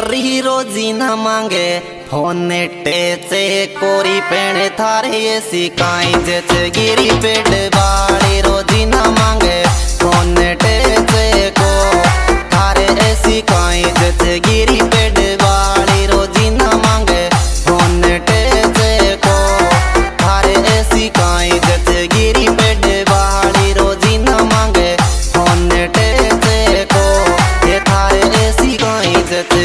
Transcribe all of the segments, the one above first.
री रोजी न मांगे फोन टेचे कोरी पेड़ थारे ऐसी काई जैसे गिरी पेड़ बाड़ी रोजी न मांगे फोन टेचे को थारे ऐसी काई जैसे गिरी पेड़ बाड़ी रोजी न मांगे फोन टेचे को थारे ऐसी काई जैसे गिरी पेड़ बाड़ी रोजी न मांगे फोन टेचे को ये थारे ऐसी काई जैसे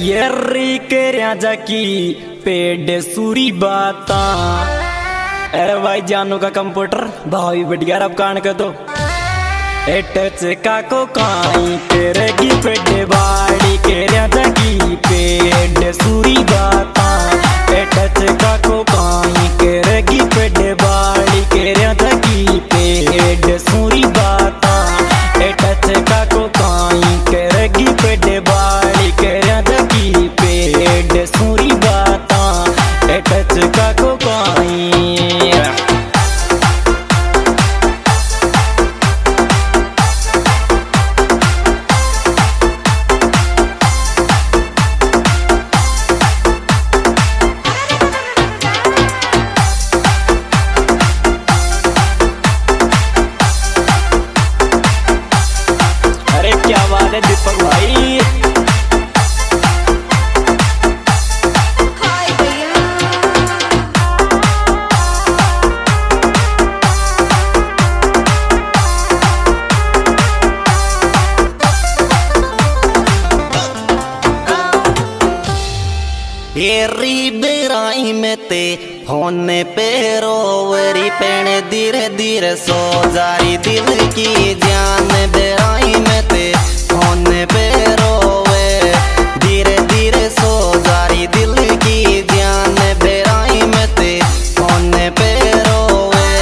येरी के राजा की पेड़ सूरी बाता। अरे भाई जानू का कंप्यूटर भाई बैठ गया अब कान कर दो एटच का को काई करेगी पेड़ बाड़ी के राजा की पेड़ सूरी बाता। एटच का को काई करेगी पेड़ बाड़ी के राजा की पेड़ सूरी बाता। एटच का को काई करेगी पेड़ बाड़ी के राजा की पेड़ सूरी बाता। एटच का को काई दीपक भाई येरी बेराई में ते फोन पे रोवरी पेड़ धीरे धीरे सो जारी दिल की जान बेराई में ते फोन पे रोवे धीरे धीरे सो जारी दिल की जान बेराई में ते फोन पे रोवे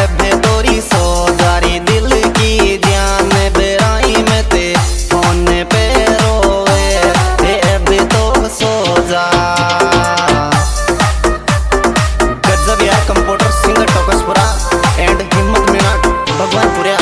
अबे तोरी सो जारी दिल की जान बेराई में ते फोन पे रोवे अबे तो सो जा गजब यार कंप्यूटर सिंगर टोकसपुरा एंड हिम्मत मीना भगवानपुरा।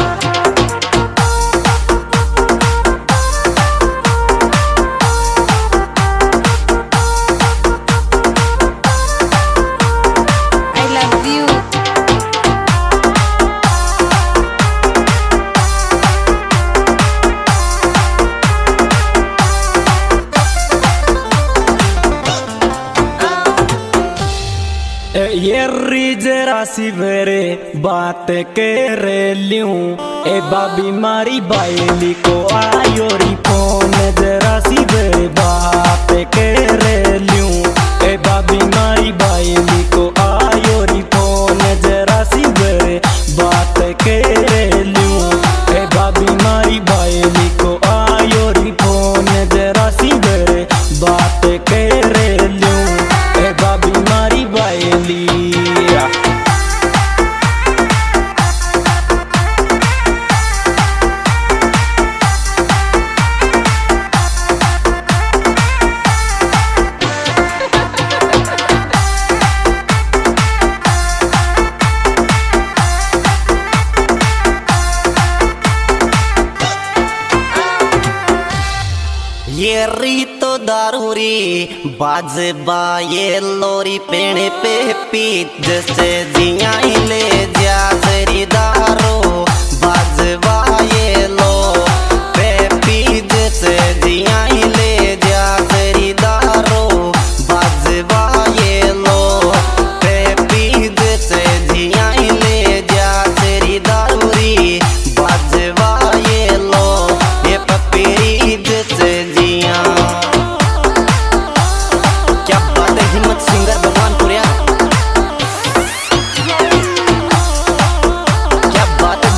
ये जरा सी वेरे बात कर लियूं ए बाबी मारी बायली को आयोरी फोन जरा सी वेरे बात कर लियूं ए बाबी मारी बायली को आयोरी फोन जरा सी वेरे बात कर लियूं ए बाबी मारी बायली को आयोरी फोन जरा सी वेरे बात कर लियूं ए बाबी मारी बायली। ये री तो दारूरी बाजे बाये लोरी पेड़ पे पी जैसे जिया ले जा तेरी दारू बाजे बाये लो पे पी जैसे जिया ले जा तेरी दारू बाजे बाये लो पे पी जैसे जिया ले जा तेरी दारूरी बाजे बाये लो ये पपीरी जैसे क्या बात है हिम्मत सिंगर भगवानपुरा क्या बात है।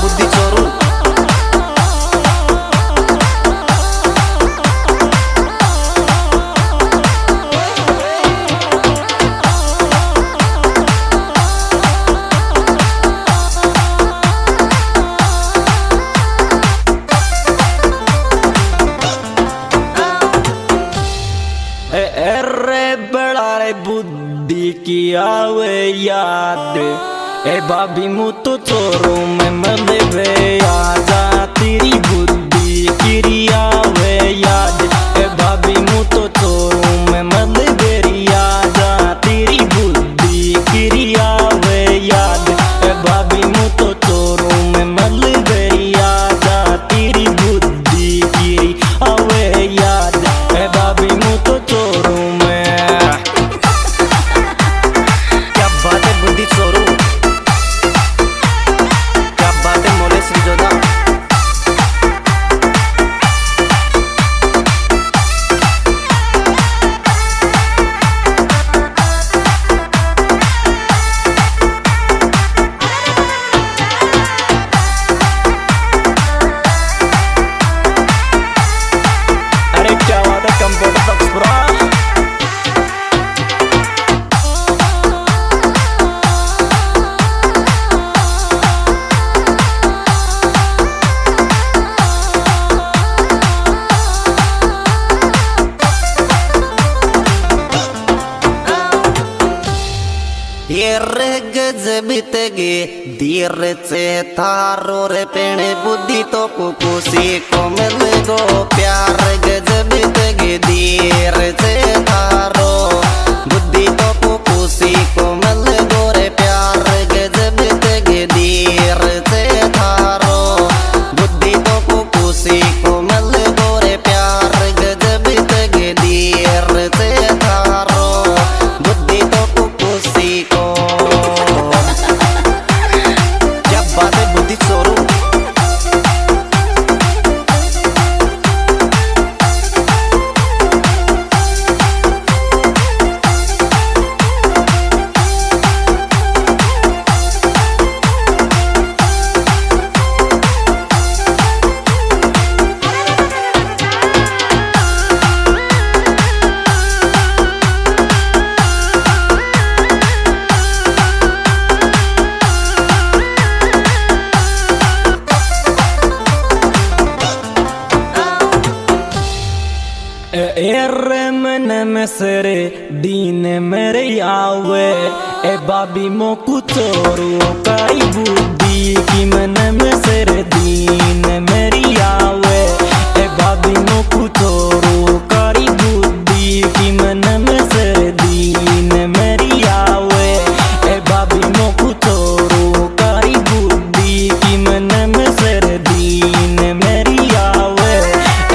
रे बुद्धि की आवे याद ए भाभी मु तो चोरों में मलबे आजा तेरी बुद्धि की आवे याद ए भाभी मु तो चोरों में मलबे आजा तेरी बुद्धि की आवे याद ए भाभी मु तो चोरों में मलबे आजा तेरी बुद्धि की आवे याद ए भाभी मु तो चोरों में। क्या बात है बुद्धि चोरू, क्या बात है मोले श्रीजोदा। अरे क्या बात है कंप्यूटर बक्सपुरा। ये गजब तगे दीर से थारो रे पेणे बुद्धि तो कुकुसी को मिल गो प्यार गजब तगे दीर से थारो बुद्धि तो कुकुसी को मिल गो रे प्यार गजब तगे दीर से थारो बुद्धि तो कुकुसी को मिल गो रे प्यार गजब तगे दीर से थारो बुद्धि तो कुकुसी को। क्या बात है बुद्धि चोरू। एरे मन में सरे दीन मेरे आवे ए बाबी मोकू चोरू काई बुद्धि की मन में सरे दीन मेरी आवे ए बाबी मोकू चोरू काई बुद्धि की मन में सरे दीन मेरी आवे ए बाबी मोकू चोरू काई बुद्धि की मन में सरे दीन मेरी आवे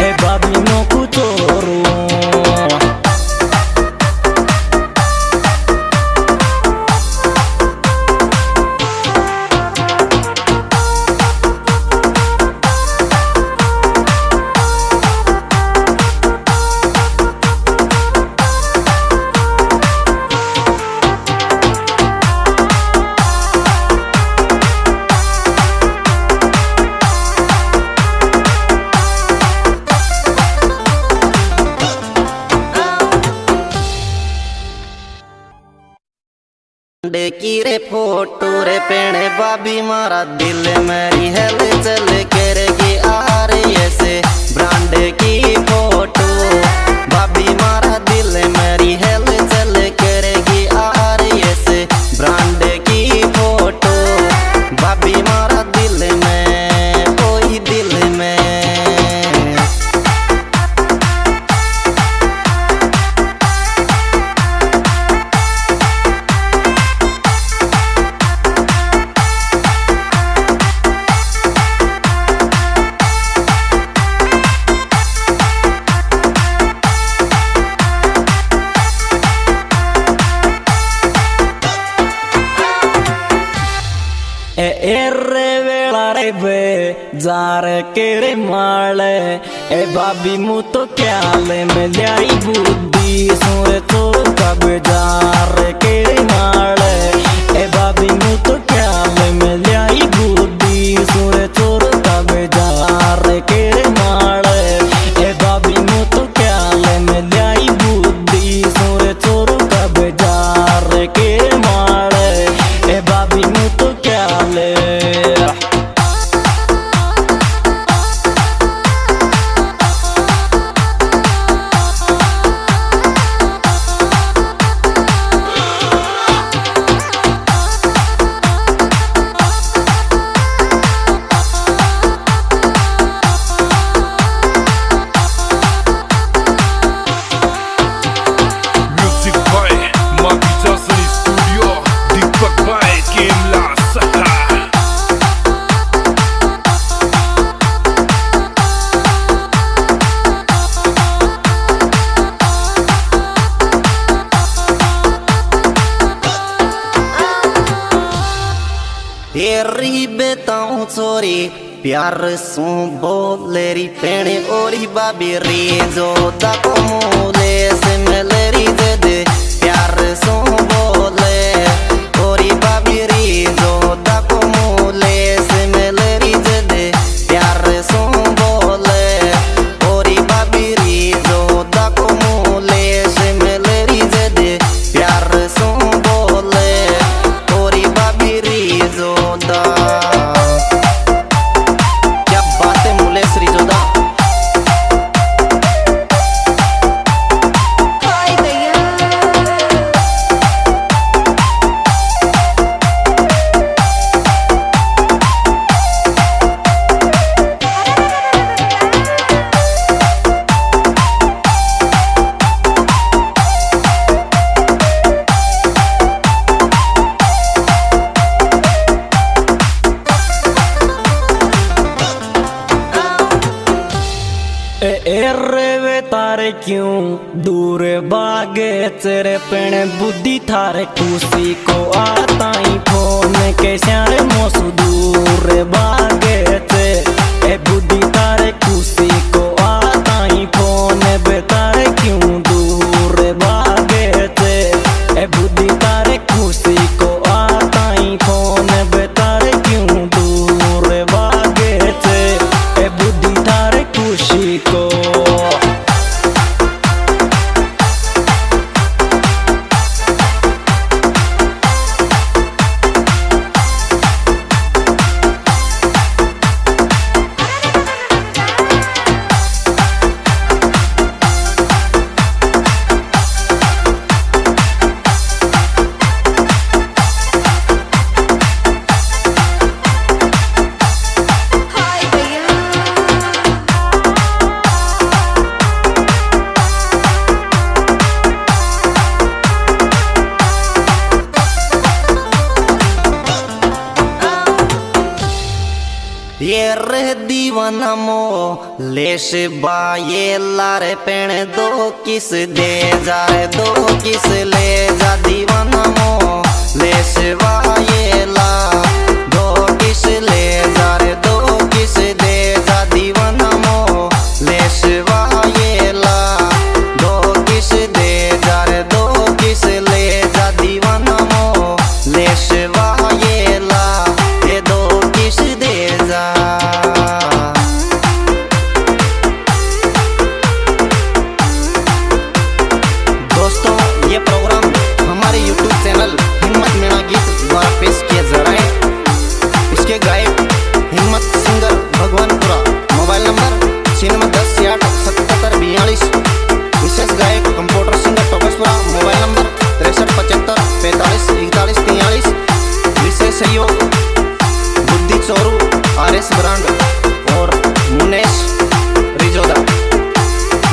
ए बाबी मोकू चोरू। की रे फोटो रे पेणे बाबी मारा दिल मेरी हेल चल करेगी आ रही ऐसे ब्रांड की फोटो बाबी मारा दिल मेरी हेल चल करेगी आ रही ऐसे ब्रांड की फोटो बाबी मारा दिल में कोई दिल में। एरे वेला रे बे जार के रे माले ए बाबी मु तो क्या ले में ल्याई बुद्धि सोए तो कब जार के रे माले ए बाबी मु तो क्या ले में ल्याई बुद्धि सोए तो कब जार के रे माले ए बाबी मु तो क्या ले में ल्याई बुद्धि सोए तो कब जार के माले ए बाबी मु तो क्या ले। ये री बेताऊं छोरी प्यार सू बोले री पेणे ओरी बाबी री जो दाको मूले से मेलेरी दे दे प्यार सू बोले ओरी बाबी री जो दाको मूले से मेलेरी दे दे प्यार सू बोले ओरी बाबी री जो दाको मूले से मेलेरी दे दे प्यार सू बोले ओरी बाबी री जो दा रे तारे क्यों दूर भागे तेरे पेणे बुद्धि थारे कुसी को आता ही फोन के श्यारे मोसू दूर भागे ते ए बुद्धि तारे कुसी को आता ही फोन बेतारे क्यों दूर भागे ते ए बुद्धि तारे कुसी को आता ही फोन बेतारे क्यों दूर भागे ते ए बुद्धि तारे खुशी को ये रे दीवाना मो लेश बाये लारे पेणे दो किस दे जा रे दो किस ले जा दीवाना मो लेश बाये ला दो किस ले जा रे दो किस दे जा दीवाना मो लेश बाये ला दो किस दे जा रे दो किस ले जा दीवाना मो लेश बाये ला ये दो किस दे जा। दोस्तों ये प्रोग्राम हमारे YouTube चैनल हिम्मत मीणा गीत द्वारा पेश किया जा रहा है। इसके गायक हिम्मत सिंगर भगवानपुरा, मोबाइल नंबर 9610687742। विशेष गायक कंप्यूटर सिंगर टोकसपुरा, मोबाइल नंबर 6375454143। विशेष सहयोग बुद्धि चोरू, RS ब्रांड और मुनेश रिजोदा।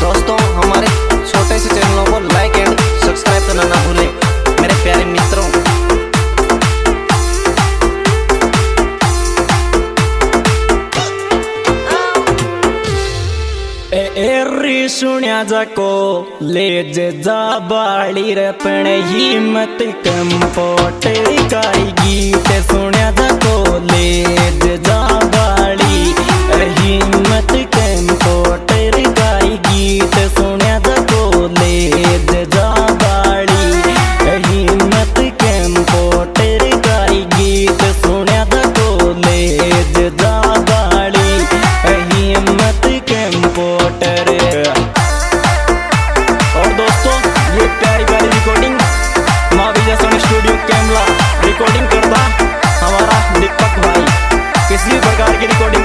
दोस्तों हमारे छोटे से चैनलों को लाइक एंड सब्सक्राइब करना ना भूलें मेरे प्यारे मित्रों। री सुनिया जाको ले जे जा बाड़ी रे पेणे हिम्मत कंपोट काई गीत सुनिया जाको ले जे जा बाड़ी हिम्मत कंपोट काई गीत सुनिया जाको ले जे जा बाड़ी हिम्मत कंपोट काई गीत सुनिया जाको ले जे जा बाड़ी हिम्मत कंपोटर। और दोस्तों ये प्यारी प्यारी रिकॉर्डिंग माँ विजय सोनी स्टूडियो कैमरा रिकॉर्डिंग करता हमारा दीपक भाई। किसी भी प्रकार की रिकॉर्डिंग